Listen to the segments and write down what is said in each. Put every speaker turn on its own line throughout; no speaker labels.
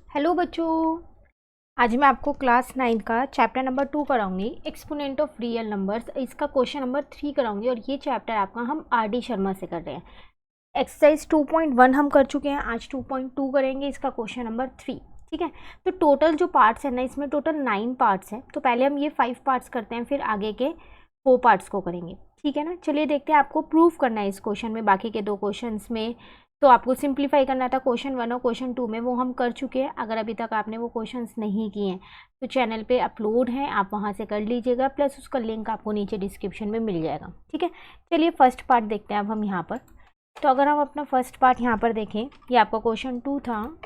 Hello बच्चों। आज मैं आपको क्लास 9 का चैप्टर नंबर 2 कराऊंगी, एक्सपोनेंट ऑफ रियल नंबर्स। इसका क्वेश्चन नंबर 3 कराऊंगी और ये चैप्टर आपका हम आर.डी. शर्मा से कर रहे हैं। एक्सरसाइज 2.1 हम कर चुके हैं, आज 2.2 करेंगे, इसका क्वेश्चन नंबर 3। ठीक है, तो टोटल जो पार्ट्स है ना, इसमें टोटल 9 पार्ट्स हैं। तो पहले हम ये 5 पार्ट्स करते हैं, फिर आगे के 4 पार्ट्स को करेंगे। ठीक है ना, चलिए देखते हैं। आपको प्रूफ करना है इस क्वेश्चन में, बाकी के 2 क्वेश्चंस में तो आपको सिंप्लीफाई करना था। क्वेश्चन 1 और क्वेश्चन 2 में वो हम कर चुके हैं। अगर अभी तक आपने वो क्वेश्चंस नहीं किए हैं तो चैनल पे अपलोड हैं, आप वहाँ से कर लीजिएगा, प्लस उसका लिंक आपको नीचे डिस्क्रिप्शन में मिल जाएगा। ठीक है, चलिए फर्स्ट पार्ट देखते हैं अब हम यहाँ पर। तो अगर हम अपना फर्स्ट पार्ट यहाँ पर देखें, ये आपका क्वेश्चन 2 था।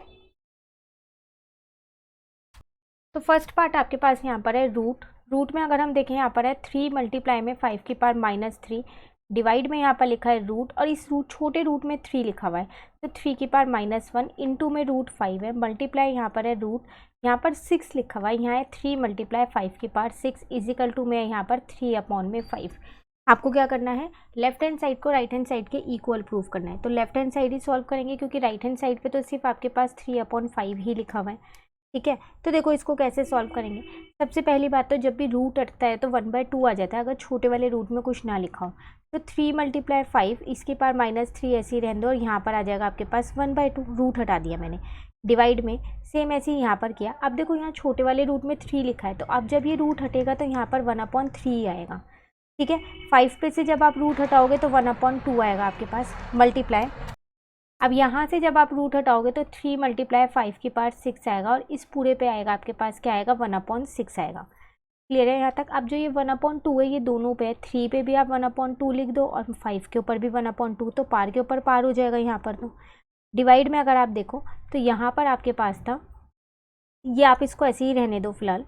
तो फर्स्ट पार्ट आपके पास यहाँ पर है रूट में अगर हम देखें यहाँ पर है 3 मल्टीप्लाई में 5 की पावर -3, डिवाइड में यहाँ पर लिखा है रूट, और इस छोटे रूट में 3 लिखा हुआ है, तो 3 की पावर -1 इंटू में रूट 5 है, मल्टीप्लाई यहाँ पर है रूट, यहाँ पर 6 लिखा हुआ है, यहाँ है 3 मल्टीप्लाई 5 की पावर 6 इजिकल टू में यहाँ पर 3/5। आपको क्या करना है, लेफ्ट हैंड साइड को राइट हैंड साइड के इक्वल प्रूफ करना है। तो लेफ्ट हैंड साइड ही सॉल्व करेंगे, क्योंकि राइट हैंड साइड पे तो सिर्फ आपके पास 3/5 ही लिखा हुआ है। ठीक है, तो देखो इसको कैसे सॉल्व करेंगे। सबसे पहली बात तो जब भी रूट हटता है तो 1/2 आ जाता है, अगर छोटे वाले रूट में कुछ ना लिखा हो। तो 3 मल्टीप्लाई 5, इसकी पावर -3 ऐसे ही रहने दो, और यहाँ पर आ जाएगा आपके पास 1/2, रूट हटा दिया मैंने। डिवाइड में सेम ऐसे ही यहाँ पर किया। अब देखो यहाँ छोटे वाले रूट में 3 लिखा है, तो अब जब ये रूट हटेगा तो यहाँ पर 1/3 आएगा। ठीक है, 5 पे से जब आप रूट हटाओगे तो 1/2 आएगा आपके पास, मल्टीप्लाई। अब यहाँ से जब आप रूट हटाओगे तो 3 मल्टीप्लाई 5 की पावर 6 आएगा, और इस पूरे पे आएगा आपके पास क्या आएगा, 1/6 आएगा। क्लियर है यहाँ तक। अब जो ये 1/2 है ये दोनों पे है, 3 पे भी आप 1/2 लिख दो और 5 के ऊपर भी 1/2, तो पार के ऊपर पार हो जाएगा यहाँ पर। तो डिवाइड में अगर आप देखो तो यहाँ पर आपके पास था, ये आप इसको ऐसे ही रहने दो फिलहाल,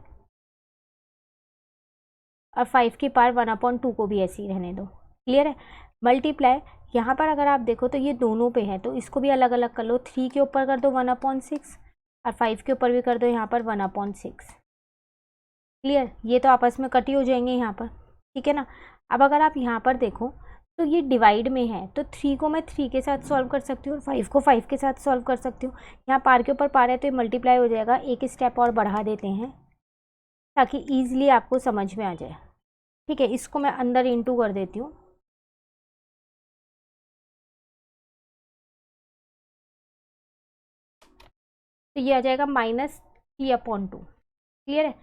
और 5 की पावर 1/2 को भी ऐसे ही रहने दो। क्लियर है, मल्टीप्लाई यहाँ पर अगर आप देखो तो ये दोनों पे है, तो इसको भी अलग अलग कर लो। 3 के ऊपर कर दो 1/6 और 5 के ऊपर भी कर दो यहाँ पर 1/6। क्लियर, ये तो आपस में कट ही हो जाएंगे यहाँ पर। ठीक है ना। अब अगर आप यहाँ पर देखो तो ये डिवाइड में है, तो 3 को मैं 3 के साथ सॉल्व कर सकती हूँ और 5 को 5 के साथ सॉल्व कर सकती हूँ। यहाँ पार के ऊपर पार है तो ये मल्टीप्लाई हो जाएगा। एक स्टेप और बढ़ा देते हैं ताकि ईजिली आपको समझ में आ जाए। ठीक है, इसको मैं अंदर इंटू कर देती हूँ। तो ये आ जाएगा -3/2। क्लियर है,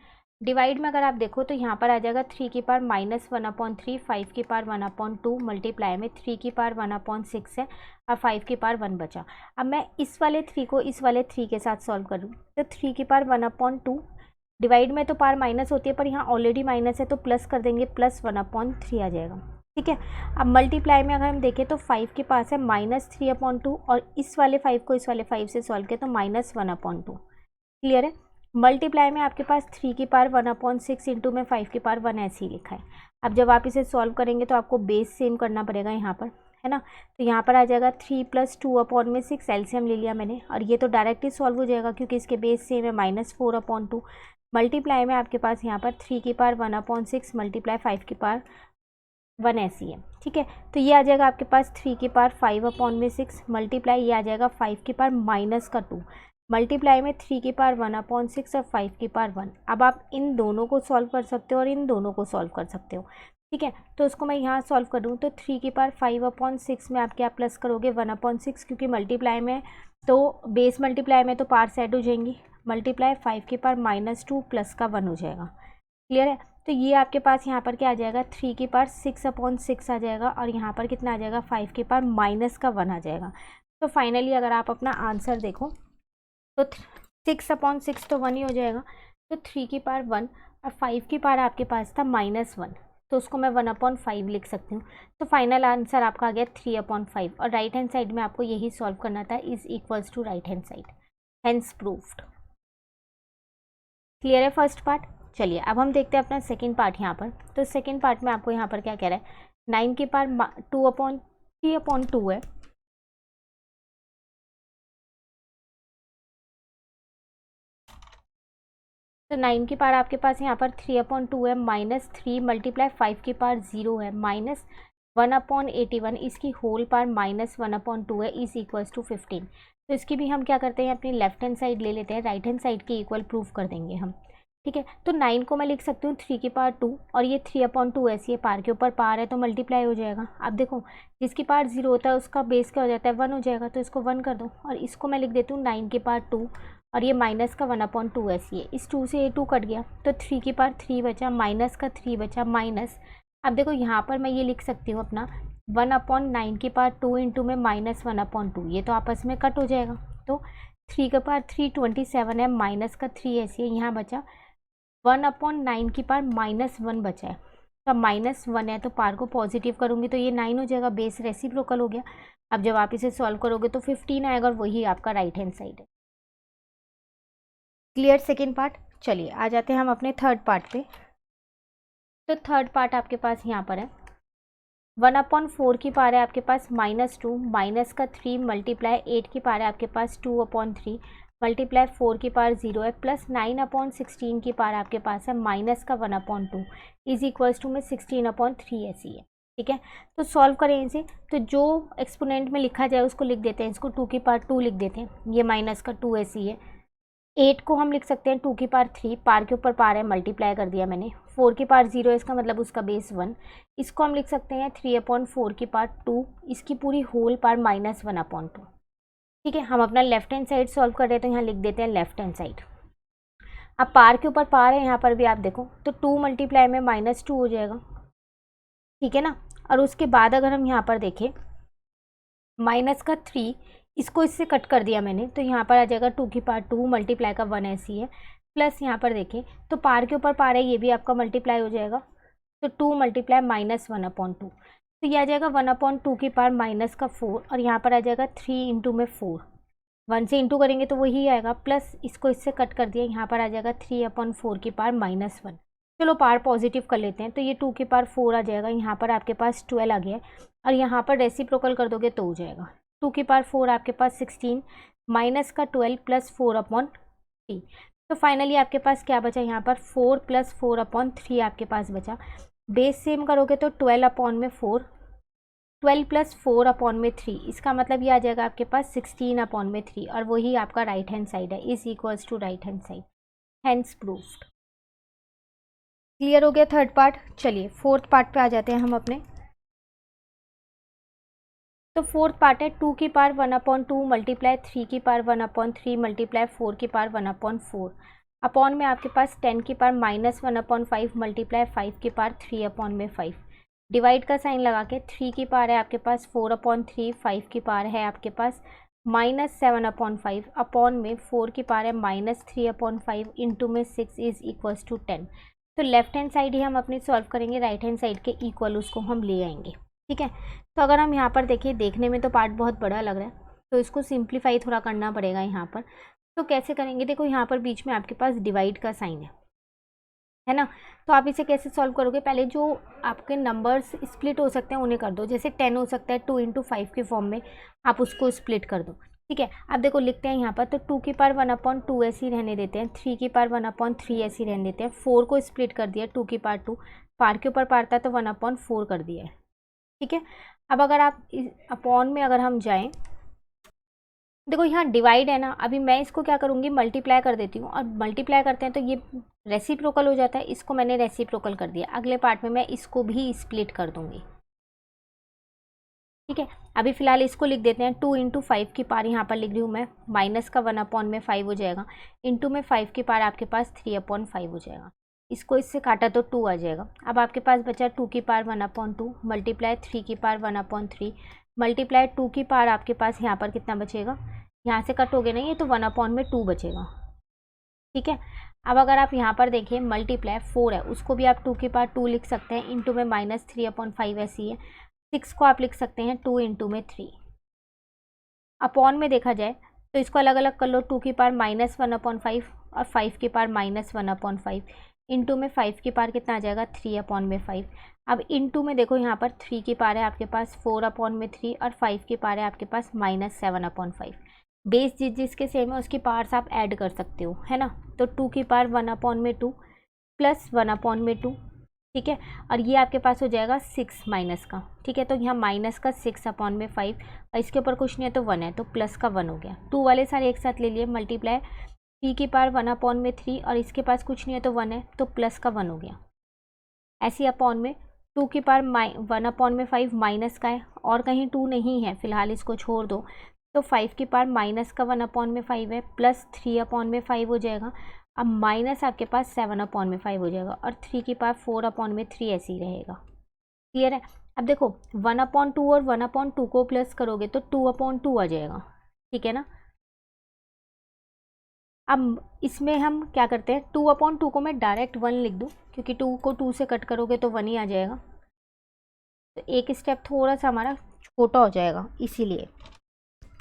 डिवाइड में अगर आप देखो तो यहाँ पर आ जाएगा 3 की पावर -1/3, 5 की पावर 1/2, मल्टीप्लाई में 3 की पावर 1/6 है और 5 की पावर 1 बचा। अब मैं इस वाले 3 को इस वाले 3 के साथ सॉल्व करूँ तो 3 की पावर 1/2, डिवाइड में तो पावर माइनस होती है पर यहाँ ऑलरेडी माइनस है तो प्लस कर देंगे, +1/3 आ जाएगा। ठीक है, अब मल्टीप्लाई में अगर हम देखें तो 5 के पास है -3/2, और इस वाले 5 को इस वाले 5 से सॉल्व किया तो -1/2। क्लियर है, मल्टीप्लाई में आपके पास 3 की पावर 1/6 इंटू में 5 की पावर 1 ऐसे ही लिखा है। अब जब आप इसे सॉल्व करेंगे तो आपको बेस सेम करना पड़ेगा यहाँ पर, है ना। तो यहाँ पर आ जाएगा 3 + 2/6, एलसीएम ले लिया मैंने, और ये तो डायरेक्ट ही सॉल्व हो जाएगा क्योंकि इसके बेस सेम है, -4/2। मल्टीप्लाई में आपके पास यहाँ पर 3 की पावर 1/6 मल्टीप्लाई 5 की पावर 1 ऐसी है। ठीक है, तो ये आ जाएगा आपके पास 3 की पावर 5/6 मल्टीप्लाई, ये आ जाएगा 5 की पावर -2 मल्टीप्लाई में 3 की पावर 1/6 और 5 की पावर 1। अब आप इन दोनों को सॉल्व कर सकते हो और इन दोनों को सॉल्व कर सकते हो। ठीक है, तो उसको मैं यहाँ सॉल्व करूँ तो 3 की पावर 5/6 में आप क्या प्लस करोगे 1/6, क्योंकि मल्टीप्लाई में तो बेस मल्टीप्लाई में तो पावर सेट हो जाएंगी, मल्टीप्लाई 5 की पावर -2 प्लस का 1 हो जाएगा। क्लियर है, तो ये आपके पास यहाँ पर क्या आ जाएगा 3 की पावर 6/6 आ जाएगा, और यहाँ पर कितना आ जाएगा 5 की पावर -1 आ जाएगा। तो फाइनली अगर आप अपना आंसर देखो तो 6/6 तो 1 ही हो जाएगा, तो 3 की पावर 1 और 5 की पावर आपके पास था -1, तो उसको मैं 1/5 लिख सकती हूँ। तो फाइनल आंसर आपका आ गया 3/5, और राइट हैंड साइड में आपको यही सॉल्व करना था, is equals to right hand side, hence proofed. Clear है फर्स्ट पार्ट। चलिए अब हम देखते हैं अपना सेकंड पार्ट यहाँ पर। तो सेकंड पार्ट में आपको यहाँ पर क्या कह रहा है, 9 की पावर 2/3/2 है, तो 9 की पावर आपके पास यहाँ पर 3/2 है, -3 मल्टीप्लाई 5 की पावर 0 है, -1/81, इसकी होल पावर -1/2 है, इज इक्वल्स टू 15। तो इसकी भी हम क्या करते हैं, अपनी लेफ्ट हैंड साइड ले लेते हैं, राइट हैंड साइड के इक्वल प्रूफ कर देंगे हम। ठीक है, तो 9 को मैं लिख सकती हूँ 3 की पावर 2, और ये 3/2 ऐसी है, पार के ऊपर पार है तो मल्टीप्लाई हो जाएगा। अब देखो जिसकी पावर 0 होता है उसका बेस क्या हो जाता है, 1 हो जाएगा, तो इसको 1 कर दो, और इसको मैं लिख देती हूँ 9 की पावर 2, और ये माइनस का 1/2 ऐसी है। इस 2 से ये 2 कट गया, तो 3 की पावर 3 बचा, माइनस का 3 बचा, माइनस। अब देखो यहाँ पर मैं ये लिख सकती हूँ अपना 1/9 की पावर 2 इंटू में -1/2, ये तो आपस में कट हो जाएगा, तो 3 का पावर 3 27 है, माइनस का 3 ऐसी है, यहाँ बचा 1/9 की पावर -1 बचा है। तो -1 है तो पार को पॉजिटिव करूँगी तो ये 9 हो जाएगा, बेस रेसिप्रोकल हो गया। अब जब आप इसे सॉल्व करोगे तो 15 आएगा, और वही आपका राइट हैंड साइड है। Clear second part. चलिए आ जाते हैं हम अपने थर्ड पार्ट पे। तो थर्ड पार्ट आपके पास यहाँ पर है 1/4 की पावर है आपके पास -2, माइनस का 3 मल्टीप्लाई 8 की पावर है आपके पास 2/3 मल्टीप्लाई 4 की पावर 0 है, प्लस 9/16 की पावर आपके पास है माइनस का 1/2 इज इक्वल्स टू में 16/3 ऐसी है। ठीक है, तो सॉल्व करें इसे, तो जो एक्सपोनेंट में लिखा जाए उसको लिख देते हैं, इसको 2 की पावर 2 लिख देते हैं, ये माइनस का 2 ऐसी है। 8 को हम लिख सकते हैं 2 की पावर 3, पार के ऊपर पार है, मल्टीप्लाई कर दिया मैंने, 4 की पावर 0 है, इसका मतलब उसका बेस 1, इसको हम लिख सकते हैं 3/4 की पावर 2, इसकी पूरी होल पावर -1/2। ठीक है, हम अपना लेफ्ट हैंड साइड सॉल्व कर रहे हैं तो यहाँ लिख देते हैं लेफ्ट हैंड साइड। अब पार के ऊपर पार है, यहाँ पर भी आप देखो तो 2 मल्टीप्लाई में -2 हो जाएगा। ठीक है ना, और उसके बाद अगर हम यहाँ पर देखें माइनस का 3, इसको इससे कट कर दिया मैंने, तो यहाँ पर आ जाएगा 2 की पावर 2 मल्टीप्लाई का 1 ऐसी है, प्लस यहाँ पर देखें तो पार के ऊपर पार है, ये भी आपका मल्टीप्लाई हो जाएगा, तो 2 मल्टीप्लाई -1/2, तो ये आ जाएगा 1/2 की पावर माइनस का 4, और यहाँ पर आ जाएगा 3 इंटू में 4, 1 से इंटू करेंगे तो वही आएगा, प्लस इसको इससे कट कर दिया, यहाँ पर आ जाएगा 3/4 की पावर -1। चलो पावर पॉजिटिव कर लेते हैं, तो ये 2 की पावर 4 आ जाएगा, यहाँ पर आपके पास 12 आ गया है, और यहाँ पर रेसिप्रोकल कर दोगे तो हो जाएगा 2 की पावर 4 आपके पास 16 माइनस का 12 प्लस 4/3। तो फाइनली आपके पास क्या बचा, यहाँ पर 4 प्लस 4/3 आपके पास बचा। बेस सेम करोगे तो 12/4, 12 प्लस 4/3, इसका मतलब ये आ जाएगा आपके पास 16/3, और वही आपका राइट हैंड साइड है, is equals to right hand side, hence proofed. Clear हो गया थर्ड पार्ट। चलिए फोर्थ पार्ट पे आ जाते हैं हम अपने। तो फोर्थ पार्ट है 2 की पावर 1/2 मल्टीप्लाई 3 की पावर 1/3 मल्टीप्लाई 4 की पावर 1/4 अपॉन में आपके पास 10 की पावर -1/5 मल्टीप्लाई 5 की पावर 3/5। डिवाइड का साइन लगा के 3 की पावर है आपके पास 4/3, 5 की पावर है आपके पास -7/5 अपॉन में 4 की पावर है -3/5 इंटू में 6 इज इक्वल्स टू 10। तो लेफ्ट हैंड साइड ही हम अपनी सॉल्व करेंगे, राइट हैंड साइड के इक्वल उसको हम ले आएंगे। ठीक है, तो अगर हम यहाँ पर देखिए, देखने में तो पार्ट बहुत बड़ा लग रहा है, तो इसको सिंप्लीफाई थोड़ा करना पड़ेगा यहाँ पर। तो कैसे करेंगे, देखो यहाँ पर बीच में आपके पास डिवाइड का साइन है ना, तो आप इसे कैसे सॉल्व करोगे, पहले जो आपके नंबर्स स्प्लिट हो सकते हैं उन्हें कर दो, जैसे 10 हो सकता है 2 इंटू 5 के फॉर्म में, आप उसको स्प्लिट कर दो। ठीक है, अब देखो लिखते हैं यहाँ पर, तो 2 की पावर 1/2 ऐसी रहने देते हैं, 3 की पावर 1/3 ऐसी रहने देते हैं, 4 को स्प्लिट कर दिया 2 की पावर 2, पार के ऊपर पार था तो 1/4 कर दिया है। ठीक है, अब अगर आप अपॉन में अगर हम जाएं, देखो यहाँ डिवाइड है ना, अभी मैं इसको क्या करूँगी, मल्टीप्लाई कर देती हूँ, और मल्टीप्लाई करते हैं तो ये रेसिप्रोकल हो जाता है, इसको मैंने रेसिप्रोकल कर दिया, अगले पार्ट में मैं इसको भी स्प्लिट कर दूँगी। ठीक है, अभी फिलहाल इसको लिख देते हैं 2 इंटू 5 की पावर, यहाँ पर लिख रही हूँ मैं, माइनस का 1/5 हो जाएगा, इंटू में 5 की पावर आपके पास 3/5 हो जाएगा, इसको इससे काटा तो 2 आ जाएगा। अब आपके पास बचा 2 की पावर 1/2 मल्टीप्लाई 3 की पावर 1/3 मल्टीप्लाई 2 की पावर आपके पास यहाँ पर कितना बचेगा, यहाँ से कट हो गया नहीं है तो 1/2 बचेगा। ठीक है, अब अगर आप यहाँ पर देखिए मल्टीप्लाई 4 है, उसको भी आप 2 की पावर 2 लिख सकते हैं, इंटू में -3/5 ऐसी है, 6 को आप लिख सकते हैं 2 इंटू में 3। अपॉन में देखा जाए तो इसको अलग अलग कर लो, 2 की पावर -1/5 और 5 की पावर -1/5, इंटू में 5 की पावर कितना आ जाएगा 3/5। अब इंटू में देखो यहाँ पर 3 की पावर है आपके पास 4/3 और 5 की पावर है आपके पास -7/5। बेस जिसके सेम है उसकी पावर्स आप ऐड कर सकते हो, है ना। तो 2 की पावर 1/2 प्लस 1/2 ठीक है। और ये आपके पास हो जाएगा 6 माइनस का, ठीक है। तो यहाँ माइनस का 6/5 और इसके ऊपर कुछ नहीं है तो 1 है, तो प्लस का 1 हो गया। 2 वाले सारे एक साथ ले लिए, मल्टीप्लाई 3/1/3 और इसके पास कुछ नहीं है तो 1 है, तो प्लस का 1 हो गया। ऐसे अपॉन में 2/1/5 माइनस का है और कहीं 2 नहीं है, फिलहाल इसको छोड़ दो। तो 5/-1/5 है, प्लस 3/5 हो जाएगा। अब माइनस आपके पास 7/5 हो जाएगा और 3/4/3 ऐसे ही रहेगा। क्लियर है। अब देखो 1/2 और 1/2 को प्लस करोगे तो 2/2 आ जाएगा, ठीक है ना। अब इसमें हम क्या करते हैं, 2/2 को मैं डायरेक्ट 1 लिख दूँ, क्योंकि 2 को 2 से कट करोगे तो 1 ही आ जाएगा। तो एक स्टेप थोड़ा सा हमारा छोटा हो जाएगा इसीलिए।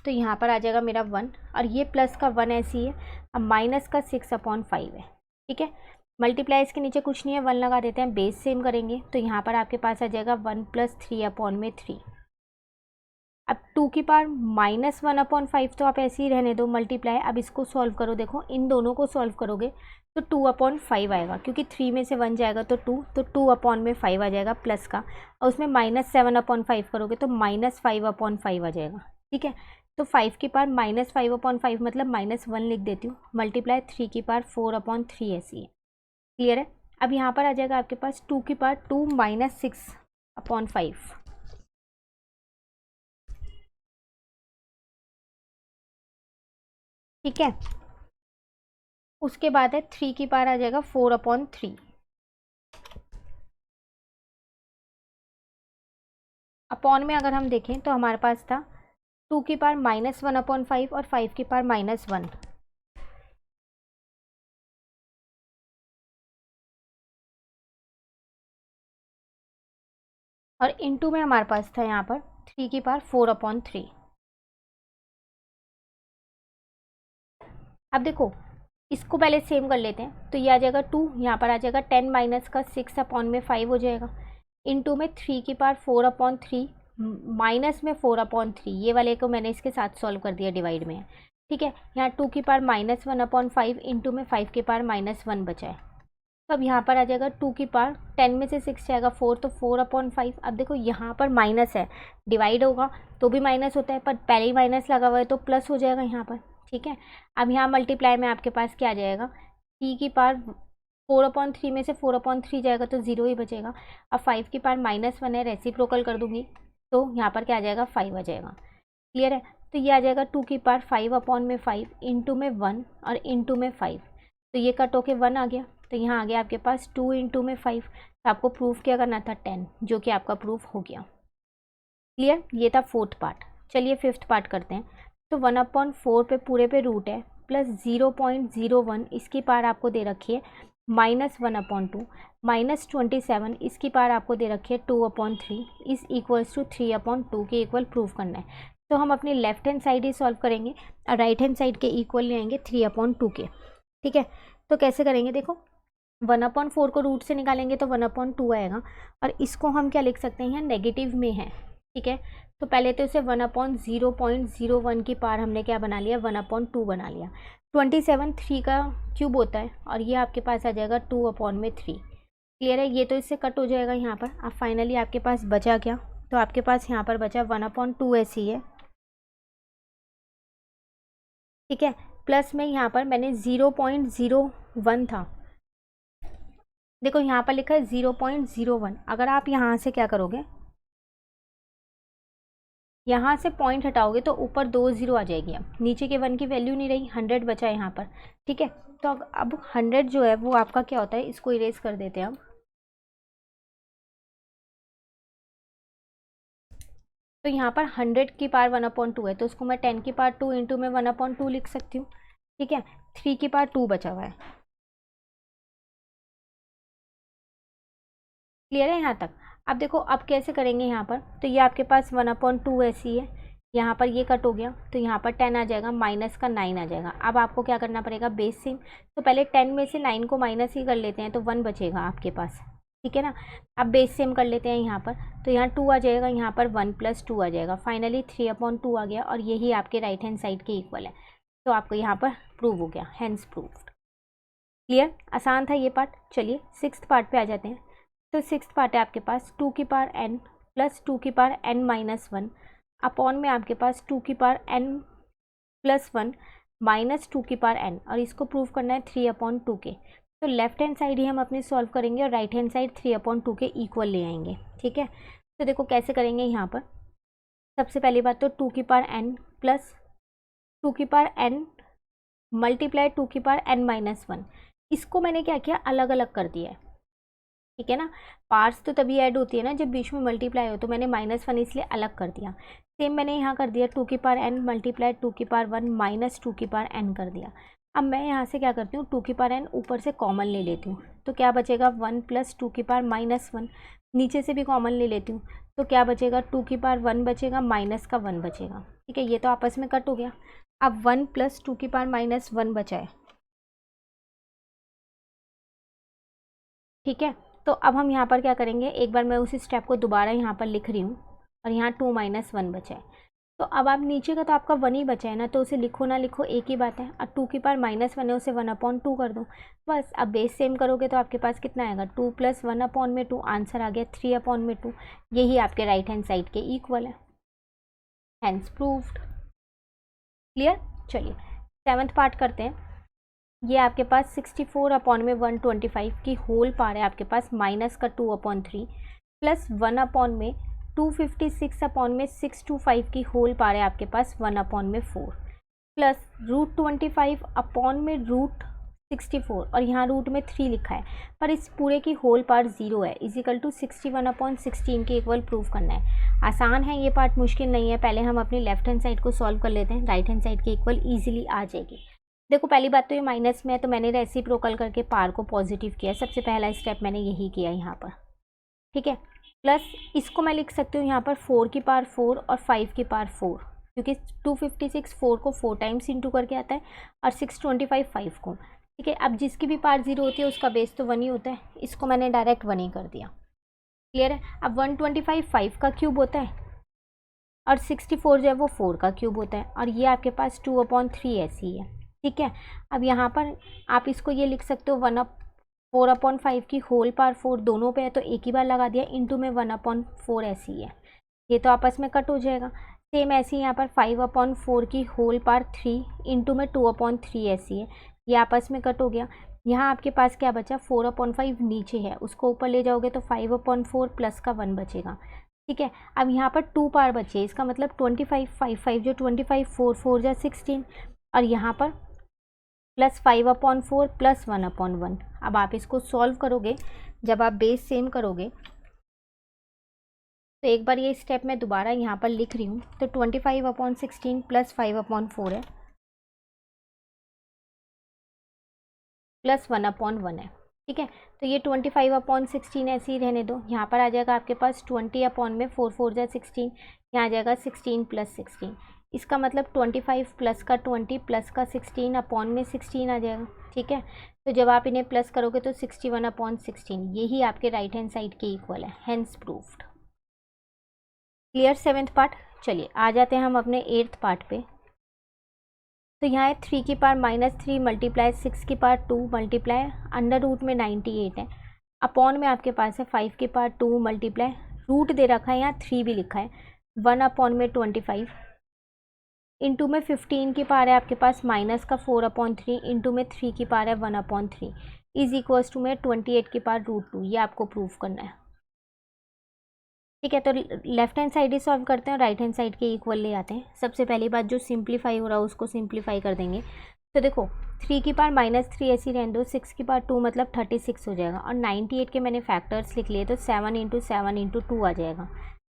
तो यहाँ पर आ जाएगा मेरा 1 और ये प्लस का 1 ऐसे ही है। अब माइनस का 6/5 है, ठीक है। मल्टीप्लाई इसके नीचे कुछ नहीं है, 1 लगा देते हैं, बेस सेम करेंगे तो यहाँ पर आपके पास आ जाएगा 1 + 3/3। अब 2/-1/5 तो आप ऐसे ही रहने दो मल्टीप्लाई। अब इसको सॉल्व करो, देखो इन दोनों को सॉल्व करोगे तो 2/5 आएगा, क्योंकि 3 में से 1 जाएगा तो 2, तो 2/5 आ जाएगा प्लस का। और उसमें -7/5 करोगे तो -5/5 आ जाएगा, ठीक है। तो 5/-5/5 मतलब -1 लिख देती हूँ, मल्टीप्लाई 3/4/3 ऐसी है। क्लियर है। अब यहाँ पर आ जाएगा आपके पास 2/2 - 6/5, ठीक है। उसके बाद है 3 आ जाएगा 4/3। अपॉन में अगर हम देखें तो हमारे पास था 2/-1/5 और 5/-1। और इनटू में हमारे पास था यहाँ पर 3/4/3। अब देखो इसको पहले सेम कर लेते हैं, तो ये आ जाएगा 2, यहाँ पर आ जाएगा 10 माइनस का 6/5 हो जाएगा, इनटू में 3/4/3 माइनस में 4/3। ये वाले को मैंने इसके साथ सॉल्व कर दिया, डिवाइड में है, ठीक है। यहाँ 2/-1/5 इंटू में 5/-1 बचा है। तो अब यहाँ पर आ जाएगा 10 में से 6 जाएगा 4, तो 4/5। अब देखो यहाँ पर माइनस है, डिवाइड होगा तो भी माइनस होता है, पर पहले ही माइनस लगा हुआ है तो प्लस हो जाएगा यहाँ पर, ठीक है। अब यहाँ मल्टीप्लाई में आपके पास क्या आ जाएगा, 4/3 में से 4/3 जाएगा तो 0 ही बचेगा। अब 5/-1 है, रेसिप्रोकल कर दूंगी तो यहाँ पर क्या आ जाएगा, 5 आ जाएगा। क्लियर है। तो ये आ जाएगा 2/5/5 इंटू में 1 और इंटू में 5, तो ये कट होके 1 आ गया। तो यहाँ आ गया आपके पास 2 इंटू में 5, तो आपको प्रूफ क्या करना था 10, जो कि आपका प्रूफ हो गया। क्लियर। ये था 4th पार्ट। चलिए 5th पार्ट करते हैं। तो 1/4 पे पूरे पे रूट है, प्लस 0.01 इसकी पार आपको दे रखी है -1/2, -27 इसकी पार आपको दे रखी है 2/3 इज इक्वल्स टू 3/2 के इक्वल प्रूफ करना है। तो हम अपनी लेफ्ट हैंड साइड ही सॉल्व करेंगे और राइट हैंड साइड के इक्वल ले आएंगे 3/2 के, ठीक है। तो कैसे करेंगे, देखो 1/4 को रूट से निकालेंगे तो 1/2 आएगा, और इसको हम क्या लिख सकते हैं, नेगेटिव में है, ठीक है। तो पहले तो इसे 1/0.01 की पार हमने क्या बना लिया, 1/2 बना लिया। 27 3 का क्यूब होता है और ये आपके पास आ जाएगा 2/3। क्लियर है। ये तो इससे कट हो जाएगा यहाँ पर। अब फाइनली आपके पास बचा क्या, तो आपके पास यहाँ पर बचा 1/2 ऐसी है, ठीक है। प्लस में यहाँ पर मैंने 0.01 था, देखो यहाँ पर लिखा है 0.01। अगर आप यहाँ से क्या करोगे, यहाँ से पॉइंट हटाओगे तो ऊपर 2 0 आ जाएगी। अब नीचे के 1 की वैल्यू नहीं रही, 100 बचा है यहाँ पर, ठीक है। तो अब 100 जो है वो आपका क्या होता है, इसको इरेज कर देते हैं अब। तो यहाँ पर 100 की पावर 1/2 है, तो उसको मैं 10 की पावर 2 इंटू में 1/2 लिख सकती हूँ, ठीक है। 3 की पावर 2 बचा हुआ है। क्लियर है यहाँ तक। अब देखो अब कैसे करेंगे यहाँ पर, तो ये आपके पास 1/2 ऐसी है, यहाँ पर ये कट हो गया तो यहाँ पर 10 आ जाएगा, माइनस का 9 आ जाएगा। अब आपको क्या करना पड़ेगा, बेस सेम। तो पहले 10 में से 9 को माइनस ही कर लेते हैं तो 1 बचेगा आपके पास, ठीक है ना। अब बेस सेम कर लेते हैं यहाँ पर, तो यहाँ 2 आ जाएगा, यहाँ पर 1 + 2 आ जाएगा, फाइनली 3/2 आ गया, और यही आपके राइट हैंड साइड के इक्वल है। तो आपको यहाँ पर प्रूव हो गया, हैंस प्रूव्ड। क्लियर। आसान था ये पार्ट। चलिए 6th पार्ट पे आ जाते हैं। तो सिक्स्थ पार्ट है आपके पास 2 की पावर n प्लस 2 की पावर n माइनस 1 अपॉन में आपके पास 2 की पावर n प्लस 1 माइनस 2 की पावर n, और इसको प्रूव करना है 3/2 के। तो लेफ्ट हैंड साइड ही हम अपनी सॉल्व करेंगे और राइट हैंड साइड 3/2 के इक्वल ले आएंगे। ठीक है, तो देखो कैसे करेंगे। यहाँ पर सबसे पहली बात तो 2 की पावर n प्लस 2 की पावर n मल्टीप्लाई 2 की पावर n माइनस 1, इसको मैंने क्या किया, अलग अलग कर दिया है। ठीक है ना, पार्ट्स तो तभी ऐड होती है ना जब बीच में मल्टीप्लाई हो, तो मैंने -1 इसलिए अलग कर दिया। सेम मैंने यहाँ कर दिया 2 की पावर n मल्टीप्लाई 2 की पावर 1 माइनस 2 की पावर n कर दिया। अब मैं यहाँ से क्या करती हूँ, 2 की पावर n ऊपर से कॉमन ले लेती हूँ, तो क्या बचेगा 1 प्लस 2 की पावर -1, नीचे से भी कॉमन ले लेती हूँ, तो क्या बचेगा 2 की पावर 1 बचेगा माइनस का 1 बचेगा। ठीक है, ये तो आपस में कट हो गया। अब 1 प्लस 2 की पावर -1 बचा है। ठीक है, तो अब हम यहाँ पर क्या करेंगे, एक बार मैं उसी स्टेप को दोबारा यहाँ पर लिख रही हूँ, और यहाँ 2 माइनस 1 बचा है। तो अब आप नीचे का तो आपका 1 ही बचा है ना, तो उसे लिखो ना लिखो एक ही बात है। और 2 की पावर -1 है, उसे 1/2 कर दो बस। अब बेस सेम करोगे तो आपके पास कितना आएगा, 2 प्लस 1/2, आंसर आ गया 3/2। यही आपके राइट हैंड साइड के इक्वल है, हैंस प्रूव्ड। क्लियर। चलिए 7th पार्ट करते हैं। ये आपके पास 64/125 की होल पावर है आपके पास, माइनस का 2/3 प्लस 1/में 256/625 की होल पावर है आपके पास 1/4 प्लस √25/√64, और यहाँ रूट में 3 लिखा है, पर इस पूरे की होल पावर 0 है, इजिकल टू 61/16 के इक्वल प्रूव करना है। आसान है ये पार्ट, मुश्किल नहीं है। पहले हम अपनी लेफ्ट हैंड साइड को सॉल्व कर लेते हैं, राइट हैंड साइड के इक्वल ईजिली आ जाएगी। देखो पहली बात तो ये माइनस में है, तो मैंने रेसिप्रोकल करके पावर को पॉजिटिव किया, सबसे पहला स्टेप मैंने यही किया यहाँ पर। ठीक है, प्लस इसको मैं लिख सकती हूँ यहाँ पर 4 की पावर 4 और 5 की पावर 4, क्योंकि 256 4 को 4 टाइम्स इंटू करके आता है, और 625 5 को। ठीक है, अब जिसकी भी पावर 0 होती है उसका बेस तो 1 ही होता है, इसको मैंने डायरेक्ट 1 ही कर दिया। क्लियर है। अब 125 5 का क्यूब होता है, और 64 जो है वो 4 का क्यूब होता है, और ये आपके पास 2/3 ऐसी है। ठीक है, अब यहाँ पर आप इसको ये लिख सकते हो 4/5 की होल पावर 4 दोनों पे है, तो एक ही बार लगा दिया, इंटू में 1/4 ऐसी है, ये तो आपस में कट हो जाएगा। सेम ऐसी यहाँ पर 5/4 की होल पावर 3 इंटू में 2/3 ऐसी है, ये आपस में कट हो गया। यहाँ आपके पास क्या बचा, 4/5 नीचे है, उसको ऊपर ले जाओगे तो 5/4 प्लस का 1 बचेगा। ठीक है, अब यहाँ पर 2 पावर बची है, इसका मतलब 25 5 5 जो 25 4 4 जा 16, और यहाँ पर प्लस 5/4 प्लस 1/1। अब आप इसको सॉल्व करोगे, जब आप बेस सेम करोगे, तो एक बार ये स्टेप मैं दोबारा यहाँ पर लिख रही हूँ, तो 25/16 प्लस 5/4 है प्लस 1/1 है। ठीक है, तो ये 25/16 ऐसे ही रहने दो। यहाँ पर आ जाएगा आपके पास 20 में 4 4 जा 16, यहाँ आ जाएगा 16 प्लस 16, इसका मतलब 25 प्लस का 20 प्लस का 16 अपॉन में 16 आ जाएगा। ठीक है, तो जब आप इन्हें प्लस करोगे तो 61/16, यही आपके राइट हैंड साइड के इक्वल है, hence proved. Clear 7th part. चलिए आ जाते हैं हम अपने 8th पार्ट पे। तो यहाँ है 3 की पावर -3 मल्टीप्लाई 6 की पावर 2 मल्टीप्लाई अंडर रूट में 98 है, अपॉन में आपके पास है 5 की पावर 2 मल्टीप्लाई, रूट दे रखा है, यहाँ 3 भी लिखा है, 1/25 इंटू में 15 की पावर है आपके पास माइनस का 4/3 इंटू में 3 की पावर है 1/3 इज इक्वल्स टू में 28 की पावर √2। ये आपको प्रूव करना है। ठीक है, तो लेफ्ट हैंड साइड ही सॉल्व करते हैं और राइट हैंड साइड के इक्वल ले आते हैं। सबसे पहली बात, जो सिंप्लीफाई हो रहा है उसको सिंप्लीफाई कर देंगे। तो देखो 3 की पावर -3 ऐसी रहने दो, 6 की पावर 2 मतलब 36 हो जाएगा, और 98 के मैंने फैक्टर्स लिख लिए, तो 7 × 7 × 2 आ जाएगा।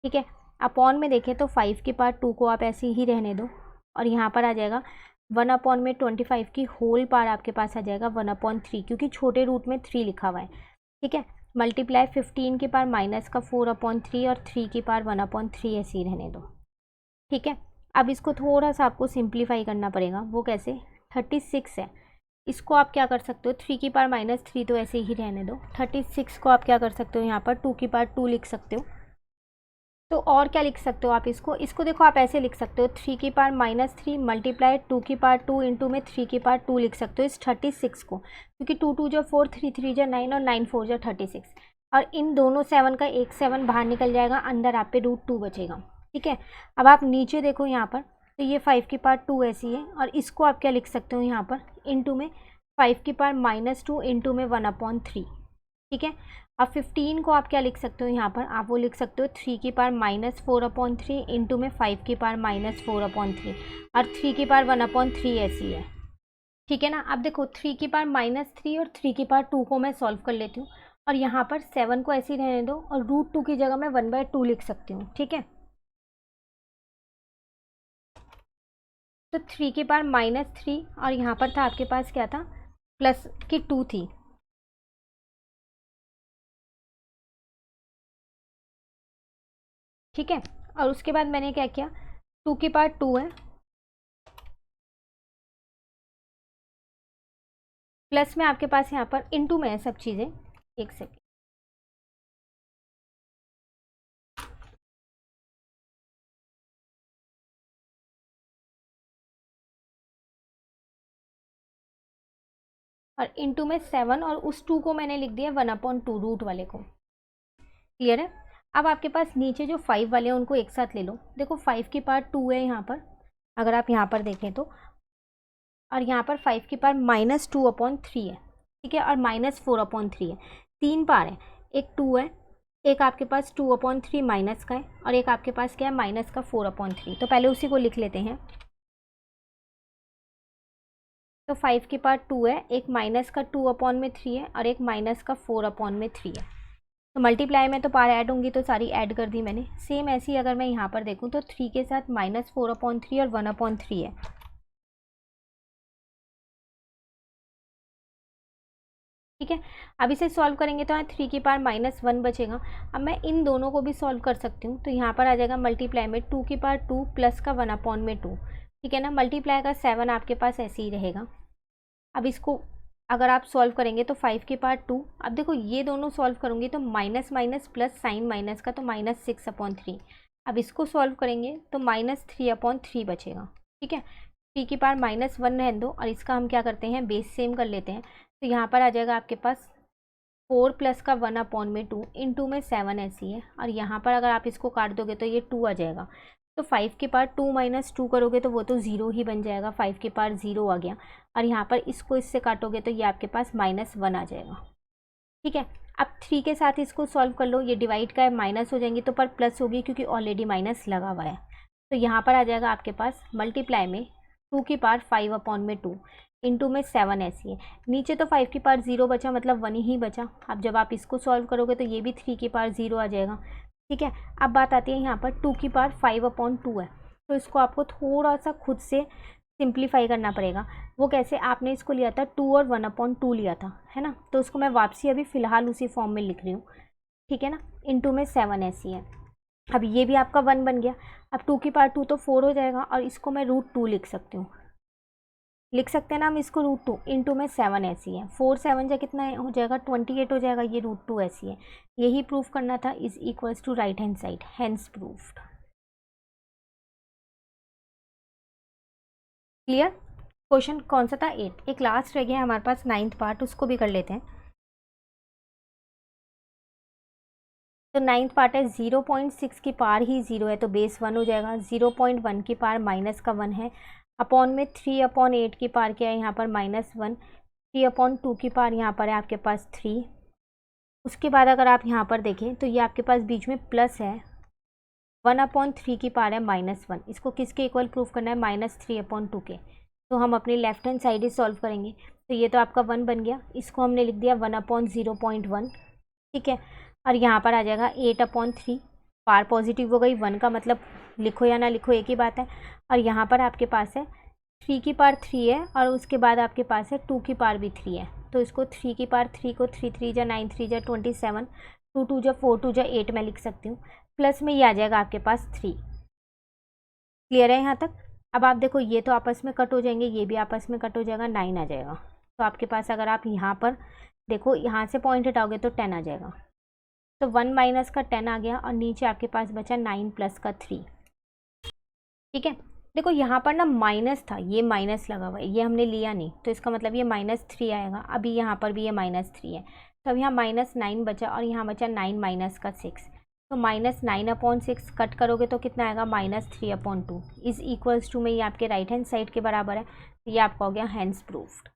ठीक है, अपॉन में देखें तो 5 की पावर 2 को आप ऐसे ही रहने दो, और यहाँ पर आ जाएगा 1/25 की होल पावर आपके पास आ जाएगा 1/3, क्योंकि छोटे रूट में 3 लिखा हुआ है। ठीक है, मल्टीप्लाई 15 की पावर माइनस का 4/3 और 3 की पावर 1/3 ऐसे ही रहने दो। ठीक है, अब इसको थोड़ा सा आपको सिंप्लीफाई करना पड़ेगा। वो कैसे, 36 है, इसको आप क्या कर सकते हो, 3 की पावर -3 तो ऐसे ही रहने दो, 36 को आप क्या कर सकते हो, यहाँ पर 2 की पावर 2 लिख सकते हो। तो और क्या लिख सकते हो आप, इसको देखो आप ऐसे लिख सकते हो, 3 की पावर -3 मल्टीप्लाई 2 की पावर 2 इंटू में 3 की पावर 2 लिख सकते हो इस 36 को, क्योंकि 2 2 जो 4 3 3 जो 9 और 9 4 जो 36। और इन दोनों 7 का एक 7 बाहर निकल जाएगा, अंदर आप पे √2 बचेगा। ठीक है, अब आप नीचे देखो यहाँ पर, तो ये 5 की पावर 2 ऐसी है, और इसको आप क्या लिख सकते हो यहाँ पर, इनटू में 5 की पावर -2 इनटू में 1/3। ठीक है, अब 15 को आप क्या लिख सकते हो यहाँ पर, आप वो लिख सकते हो 3 की पावर -4/3 इनटू में 5 की पावर -4/3, और 3 की पावर 1/3 ऐसी है। ठीक है ना, अब देखो 3 की पावर -3 और 3 की पावर 2 को मैं सॉल्व कर लेती हूँ, और यहाँ पर 7 को ऐसे ही रहने दो, और √2 की जगह मैं 1/2 लिख सकती हूँ। ठीक है, तो 3 की पावर -3, और यहाँ पर था आपके पास क्या था, प्लस की 2 थी। ठीक है, और उसके बाद मैंने क्या किया, 2 की पावर 2 है, प्लस में आपके पास यहाँ पर इनटू में है सब चीज़ें। एक सेकेंड, और इनटू में 7, और उस 2 को मैंने लिख दिया 1/2 रूट वाले को। क्लियर है, अब आपके पास नीचे जो 5 वाले हैं उनको एक साथ ले लो। देखो 5 की पावर 2 है यहाँ पर, अगर आप यहाँ पर देखें तो, और यहाँ पर 5 की पावर -2/3 है। ठीक है, और -4/3 है, 3 पार है, एक 2 है, एक आपके पास 2/3 माइनस का है, और एक आपके पास क्या है, माइनस का 4/3। तो पहले उसी को लिख लेते हैं। तो 5 की पावर 2 है, एक माइनस का 2/3 है, और एक माइनस का 4/3 है। तो मल्टीप्लाई में तो पार ऐड होंगी, तो सारी ऐड कर दी मैंने। सेम ऐसी अगर मैं यहाँ पर देखूँ तो 3 के साथ -4/3 और 1/3 है। ठीक है, अब इसे सॉल्व करेंगे तो यहाँ 3 की पावर -1 बचेगा। अब मैं इन दोनों को भी सॉल्व कर सकती हूँ, तो यहाँ पर आ जाएगा मल्टीप्लाई में 2 की पावर 2 प्लस का 1/2। ठीक है ना, मल्टीप्लाई का 7 आपके पास ऐसे ही रहेगा। अब इसको अगर आप सॉल्व करेंगे तो 5 की पावर 2, अब देखो ये दोनों सॉल्व करूँगी तो minus minus plus sign minus का, तो -6/3। अब इसको सॉल्व करेंगे तो -3/3 बचेगा। ठीक है, 3 की पावर -1 रहने दो, और इसका हम क्या करते हैं, बेस सेम कर लेते हैं। तो यहाँ पर आ जाएगा आपके पास 4 प्लस का 1/2 इनटू में 7 ऐसी है, और यहाँ पर अगर आप इसको काट दोगे तो ये 2 आ जाएगा। तो 5 की पावर 2 - 2 करोगे तो वो तो 0 ही बन जाएगा, 5 की पावर 0 आ गया, और यहाँ पर इसको इससे काटोगे तो ये आपके पास -1 आ जाएगा। ठीक है, अब 3 के साथ इसको सॉल्व कर लो, ये डिवाइड का है, माइनस हो जाएंगी तो पर प्लस होगी क्योंकि ऑलरेडी माइनस लगा हुआ है। तो यहाँ पर आ जाएगा आपके पास मल्टीप्लाई में 2 की पावर 5/2 इनटू में 7 ऐसी है। नीचे तो 5 की पावर 0 बचा, मतलब 1 ही बचा। अब जब आप इसको सॉल्व करोगे तो ये भी 3 की पावर 0 आ जाएगा। ठीक है, अब बात आती है यहाँ पर 2 की पावर 5/2 है, तो इसको आपको थोड़ा सा खुद से सिंप्लीफाई करना पड़ेगा। वो कैसे, आपने इसको लिया था 2 और 1/2 लिया था, है ना, तो उसको मैं वापसी अभी फ़िलहाल उसी फॉर्म में लिख रही हूँ। ठीक है ना, इनटू में 7 ऐसी है। अब ये भी आपका 1 बन गया। अब 2 की पावर 2 तो 4 हो जाएगा, और इसको मैं √2 लिख सकती हूँ। लिख सकते हैं ना हम इसको, √2 इनटू में 7 ऐसी है। 4 7 जा कितना हो जाएगा, 28 हो जाएगा, ये √2 ऐसी है। यही प्रूफ करना था, is equals to right hand side, hence proofed. Clear. Question कौन सा था, 8। एक लास्ट रह गया हमारे पास 9th पार्ट, उसको भी कर लेते हैं। तो 9th पार्ट है 0.6 की पार ही 0 है, तो बेस 1 हो जाएगा। 0.1 की पार माइनस का 1 है, अपॉन में 3/8 की पार क्या है यहाँ पर -1, 3/2 की पार यहाँ पर है आपके पास 3। उसके बाद अगर आप यहाँ पर देखें तो ये आपके पास बीच में प्लस है, 1/3 की पार है -1। इसको किसके इक्वल प्रूफ करना है, -3/2 के। तो हम अपनी लेफ्ट हैंड साइड ही सॉल्व करेंगे। तो ये तो आपका 1 बन गया, इसको हमने लिख दिया 1/0.1। ठीक है, और यहाँ पर आ जाएगा 8/3, पार पॉजिटिव हो गई, 1 का मतलब लिखो या ना लिखो एक ही बात है। और यहाँ पर आपके पास है 3 की पार 3 है, और उसके बाद आपके पास है 2 की पार भी 3 है। तो इसको 3 की पार 3 को 3 3 जा 9 3 जा 27, 2 2 जा 4 2 जा 8 मैं लिख सकती हूँ। प्लस में ये आ जाएगा आपके पास 3। क्लियर है यहाँ तक। अब आप देखो ये तो आपस में कट हो जाएंगे, ये भी आपस में कट हो जाएगा, 9 आ जाएगा। तो आपके पास अगर आप यहाँ पर देखो, यहाँ से पॉइंट हटाओगे तो 10 आ जाएगा। तो 1 माइनस का 10 आ गया, और नीचे आपके पास बचा 9 प्लस का 3। ठीक है, देखो यहाँ पर ना माइनस था, ये माइनस लगा हुआ है, ये हमने लिया नहीं, तो इसका मतलब ये -3 आएगा। अभी यहाँ पर भी ये -3 है, तो अब यहाँ -9 बचा और यहाँ बचा 9 माइनस का 6, तो -9/6 कट करोगे तो कितना आएगा -3/2 इज इक्वल्स टू में, ये आपके राइट हैंड साइड के बराबर है, तो ये आपका हो गया हैंस प्रूफ्ड।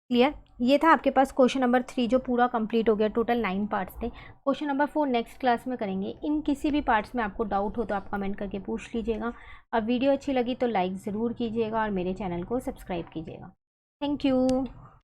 क्लियर। ये था आपके पास क्वेश्चन नंबर 3 जो पूरा कंप्लीट हो गया। टोटल 9 पार्ट्स थे। क्वेश्चन नंबर 4 नेक्स्ट क्लास में करेंगे। इन किसी भी पार्ट्स में आपको डाउट हो तो आप कमेंट करके पूछ लीजिएगा, और वीडियो अच्छी लगी तो लाइक ज़रूर कीजिएगा और मेरे चैनल को सब्सक्राइब कीजिएगा। Thank you.